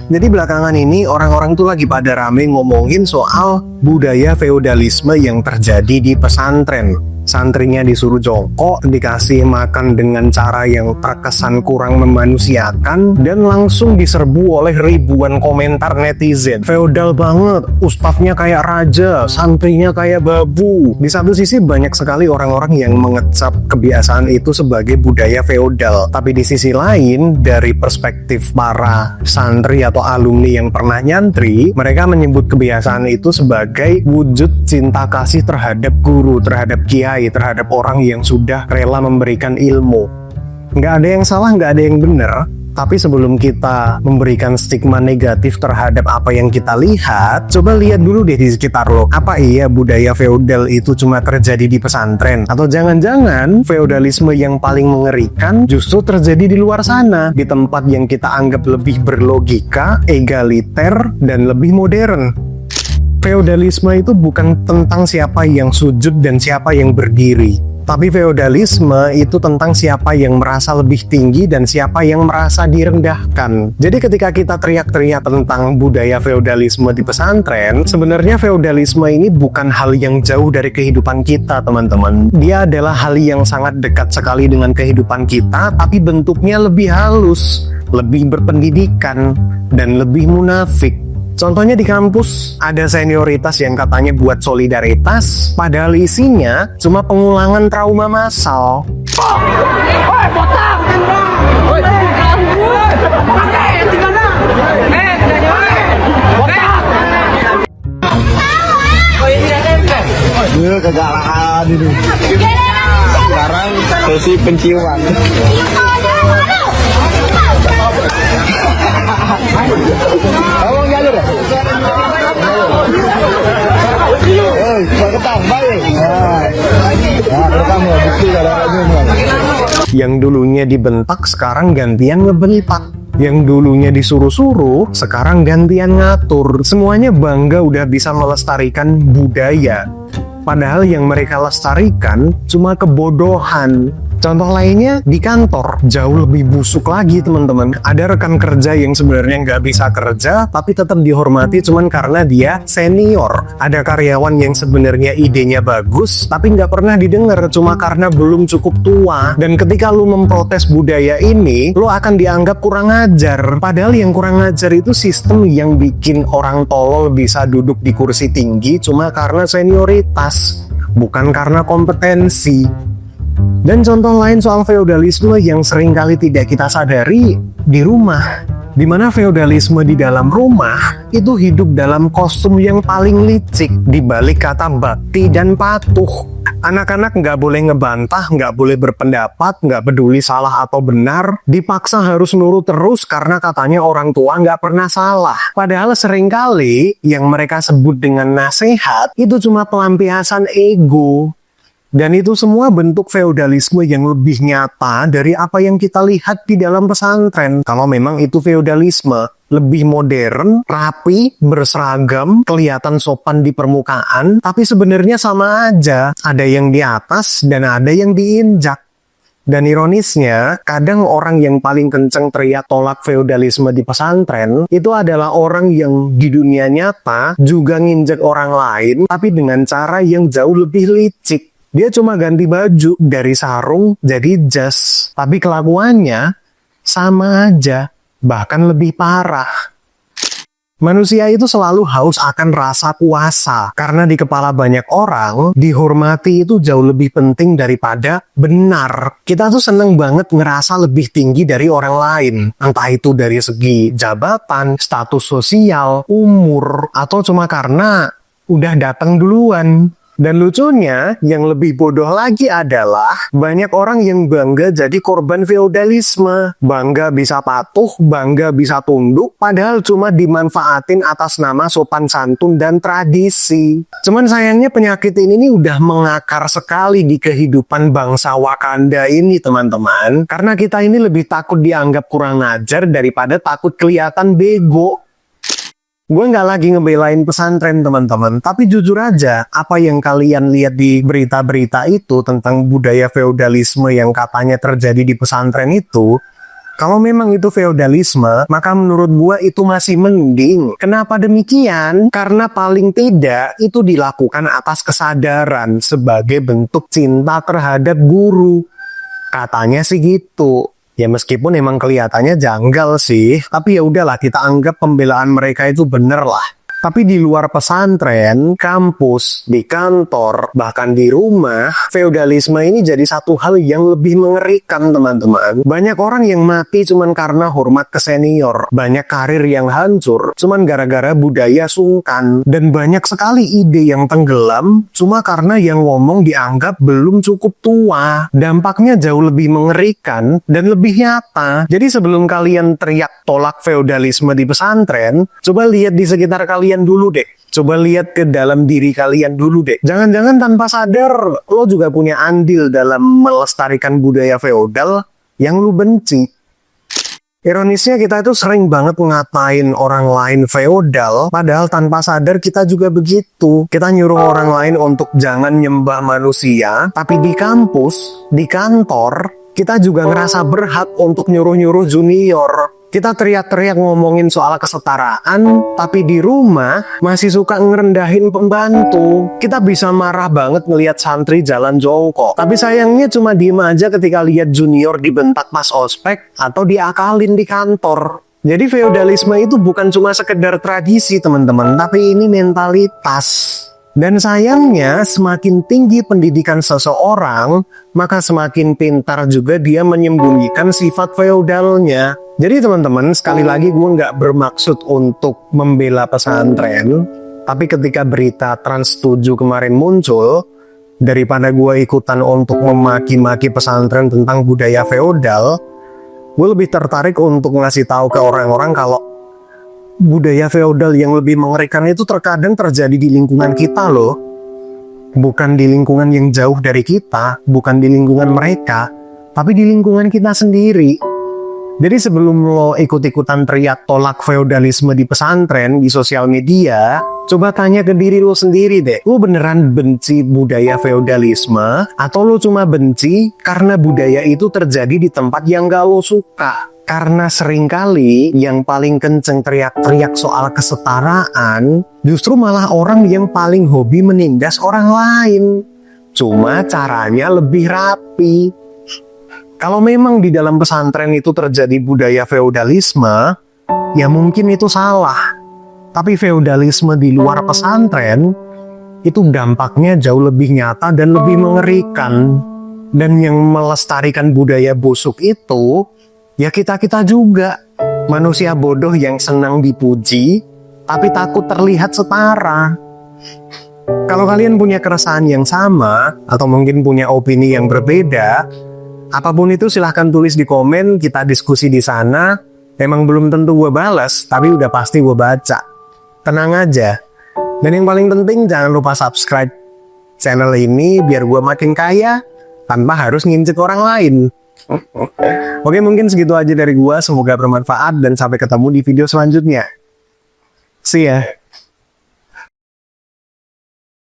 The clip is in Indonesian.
Jadi belakangan ini orang-orang tuh lagi pada rame ngomongin soal budaya feodalisme yang terjadi di pesantren. Santrinya disuruh jongkok, dikasih makan dengan cara yang terkesan kurang memanusiakan, dan langsung diserbu oleh ribuan komentar netizen. Feodal banget, ustadznya kayak raja, santrinya kayak babu. Di satu sisi banyak sekali orang-orang yang mengecap kebiasaan itu sebagai budaya feodal. Tapi di sisi lain, dari perspektif para santri atau alumni yang pernah nyantri, mereka menyebut kebiasaan itu sebagai wujud cinta kasih terhadap guru, terhadap kiai, terhadap orang yang sudah rela memberikan ilmu. Nggak ada yang salah, nggak ada yang benar. Tapi sebelum kita memberikan stigma negatif terhadap apa yang kita lihat, coba lihat dulu deh di sekitar lo. Apa iya budaya feodal itu cuma terjadi di pesantren? Atau jangan-jangan feodalisme yang paling mengerikan justru terjadi di luar sana, di tempat yang kita anggap lebih berlogika, egaliter, dan lebih modern. Feodalisme itu bukan tentang siapa yang sujud dan siapa yang berdiri. Tapi feodalisme itu tentang siapa yang merasa lebih tinggi dan siapa yang merasa direndahkan. Jadi ketika kita teriak-teriak tentang budaya feodalisme di pesantren, sebenarnya feodalisme ini bukan hal yang jauh dari kehidupan kita, teman-teman. Dia adalah hal yang sangat dekat sekali dengan kehidupan kita, tapi bentuknya lebih halus, lebih berpendidikan, dan lebih munafik. Contohnya di kampus, ada senioritas yang katanya buat solidaritas, padahal isinya cuma pengulangan trauma massal. Kegalahan ini. Sekarang sesi penciuman. Abang jalur ya? Yang dulunya dibentak sekarang gantian ngebentak. Yang dulunya disuruh-suruh sekarang gantian ngatur. Semuanya bangga udah bisa melestarikan budaya. Padahal yang mereka lestarikan cuma kebodohan. Contoh lainnya di kantor, jauh lebih busuk lagi teman-teman. Ada rekan kerja yang sebenarnya nggak bisa kerja, tapi tetap dihormati cuman karena dia senior. Ada karyawan yang sebenarnya idenya bagus, tapi nggak pernah didengar cuma karena belum cukup tua. Dan ketika lu memprotes budaya ini, lu akan dianggap kurang ajar. Padahal yang kurang ajar itu sistem yang bikin orang tolol bisa duduk di kursi tinggi cuma karena senioritas, bukan karena kompetensi. Dan contoh lain soal feodalisme yang seringkali tidak kita sadari di rumah, di mana feodalisme di dalam rumah itu hidup dalam kostum yang paling licik di balik kata bakti dan patuh. Anak-anak nggak boleh ngebantah, nggak boleh berpendapat, nggak peduli salah atau benar, dipaksa harus nurut terus karena katanya orang tua nggak pernah salah. Padahal seringkali yang mereka sebut dengan nasihat itu cuma pelampiasan ego. Dan itu semua bentuk feodalisme yang lebih nyata dari apa yang kita lihat di dalam pesantren. Kalau memang itu feodalisme, lebih modern, rapi, berseragam, kelihatan sopan di permukaan, tapi sebenarnya sama aja. Ada yang di atas dan ada yang diinjak. Dan ironisnya, kadang orang yang paling kenceng teriak tolak feodalisme di pesantren, itu adalah orang yang di dunia nyata juga nginjek orang lain, tapi dengan cara yang jauh lebih licik. Dia cuma ganti baju dari sarung jadi jas, tapi kelakuannya sama aja, bahkan lebih parah. Manusia itu selalu haus akan rasa kuasa, karena di kepala banyak orang, dihormati itu jauh lebih penting daripada benar. Kita tuh seneng banget ngerasa lebih tinggi dari orang lain, entah itu dari segi jabatan, status sosial, umur, atau cuma karena udah datang duluan. Dan lucunya, yang lebih bodoh lagi adalah banyak orang yang bangga jadi korban feodalisme. Bangga bisa patuh, bangga bisa tunduk, padahal cuma dimanfaatin atas nama sopan santun dan tradisi. Cuman sayangnya penyakit ini udah mengakar sekali di kehidupan bangsa Wakanda ini, teman-teman. Karena kita ini lebih takut dianggap kurang ajar daripada takut kelihatan bego. Gue nggak lagi ngebelain pesantren teman-teman, tapi jujur aja, apa yang kalian lihat di berita-berita itu tentang budaya feodalisme yang katanya terjadi di pesantren Kalau memang itu feodalisme, maka menurut gua itu masih mending. Kenapa demikian? Karena paling tidak itu dilakukan atas kesadaran sebagai bentuk cinta terhadap guru. Katanya sih gitu. Ya meskipun emang kelihatannya janggal sih, tapi ya udahlah kita anggap pembelaan mereka itu bener lah. Tapi di luar pesantren, kampus, di kantor, bahkan di rumah, feodalisme ini jadi satu hal yang lebih mengerikan, teman-teman. Banyak orang yang mati cuman karena hormat ke senior. Banyak karir yang hancur cuman gara-gara budaya sungkan. Dan banyak sekali ide yang tenggelam cuma karena yang ngomong dianggap belum cukup tua. Dampaknya jauh lebih mengerikan dan lebih nyata. Jadi sebelum kalian teriak tolak feodalisme di pesantren, coba lihat di sekitar kalian dulu deh. Coba lihat ke dalam diri kalian dulu deh. Jangan-jangan tanpa sadar lo juga punya andil dalam melestarikan budaya feodal yang lu benci. Ironisnya kita itu sering banget ngatain orang lain feodal, padahal tanpa sadar kita juga begitu. Kita nyuruh orang lain untuk jangan nyembah manusia, tapi di kampus, di kantor, kita juga ngerasa berhak untuk nyuruh-nyuruh junior. Kita teriak-teriak ngomongin soal kesetaraan, tapi di rumah masih suka ngerendahin pembantu. Kita bisa marah banget ngelihat santri jalan jongkok, tapi sayangnya cuma diem aja ketika lihat junior dibentak pas ospek atau diakalin di kantor. Jadi feodalisme itu bukan cuma sekedar tradisi teman-teman, tapi ini mentalitas. Dan sayangnya semakin tinggi pendidikan seseorang, maka semakin pintar juga dia menyembunyikan sifat feodalnya. Jadi teman-teman, sekali lagi gue nggak bermaksud untuk membela pesantren, tapi ketika berita Trans 7 kemarin muncul, daripada gue ikutan untuk memaki-maki pesantren tentang budaya feodal, gue lebih tertarik untuk ngasih tahu ke orang-orang kalau budaya feodal yang lebih mengerikan itu terkadang terjadi di lingkungan kita loh. Bukan di lingkungan yang jauh dari kita, bukan di lingkungan mereka, tapi di lingkungan kita sendiri. Jadi sebelum lo ikut-ikutan teriak tolak feodalisme di pesantren, di sosial media, coba tanya ke diri lo sendiri deh. Lo beneran benci budaya feodalisme, atau lo cuma benci karena budaya itu terjadi di tempat yang gak lo suka? Karena seringkali yang paling kenceng teriak-teriak soal kesetaraan, justru malah orang yang paling hobi menindas orang lain. Cuma caranya lebih rapi. Kalau memang di dalam pesantren itu terjadi budaya feodalisme, ya mungkin itu salah. Tapi feodalisme di luar pesantren, itu dampaknya jauh lebih nyata dan lebih mengerikan. Dan yang melestarikan budaya busuk itu, ya kita-kita juga. Manusia bodoh yang senang dipuji, tapi takut terlihat setara. Kalau kalian punya keresahan yang sama, atau mungkin punya opini yang berbeda, apapun itu silahkan tulis di komen, kita diskusi di sana. Emang belum tentu gue balas, tapi udah pasti gue baca. Tenang aja. Dan yang paling penting jangan lupa subscribe channel ini biar gue makin kaya tanpa harus nginjek orang lain. Oke, mungkin segitu aja dari gue. Semoga bermanfaat dan sampai ketemu di video selanjutnya. See ya.